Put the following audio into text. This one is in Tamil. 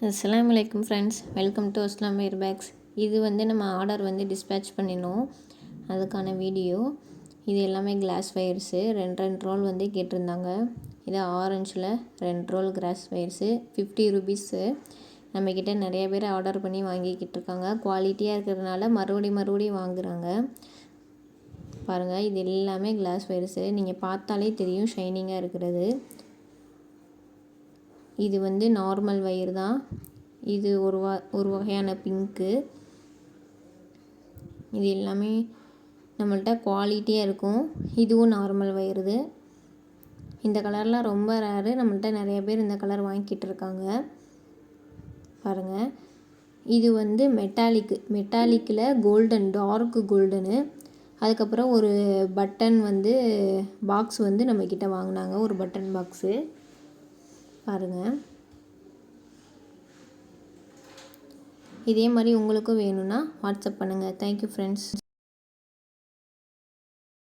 அஸ்ஸலாமு அலைக்கும் ஃப்ரெண்ட்ஸ், வெல்கம் டு அஸ்லாம் வேர் பேக்ஸ். இது நம்ம ஆர்டர் டிஸ்பேட்ச் பண்ணினோம், அதுக்கான வீடியோ. இது எல்லாமே கிளாஸ் வயர்ஸு, ரெண்டு ரோல் கேட்டிருந்தாங்க. இது ஆரஞ்சில் 2 ரோல் கிளாஸ் வயர்ஸு, 50 ருபீஸு. நம்மக்கிட்ட நிறைய பேர் ஆர்டர் பண்ணி வாங்கிக்கிட்டு இருக்காங்க. குவாலிட்டியாக இருக்கிறதுனால மறுபடியும் வாங்குகிறாங்க. பாருங்கள், இது எல்லாமே கிளாஸ் வயர்ஸு. நீங்கள் பார்த்தாலே தெரியும் ஷைனிங்காக இருக்கிறது. இது நார்மல் வயர் தான். இது ஒரு வகையான பிங்க்கு. இது எல்லாமே நம்மள்ட்ட குவாலிட்டியாக இருக்கும். இதுவும் நார்மல் வயருது. இந்த கலர்லாம் ரொம்ப ரேரு. நம்மள்ட்ட நிறைய பேர் இந்த கலர் வாங்கிக்கிட்டு இருக்காங்க. பாருங்கள், இது மெட்டாலிக்கில் கோல்டன், டார்க் கோல்டனு. அதுக்கப்புறம் ஒரு பட்டன் பாக்ஸ் நம்மக்கிட்ட வாங்கினாங்க, ஒரு பட்டன் பாக்ஸு. பாருங்கள், இதே மாதிரி உங்களுக்கும் வேணும்னா வாட்ஸ்அப் பண்ணுங்கள். Thank you friends.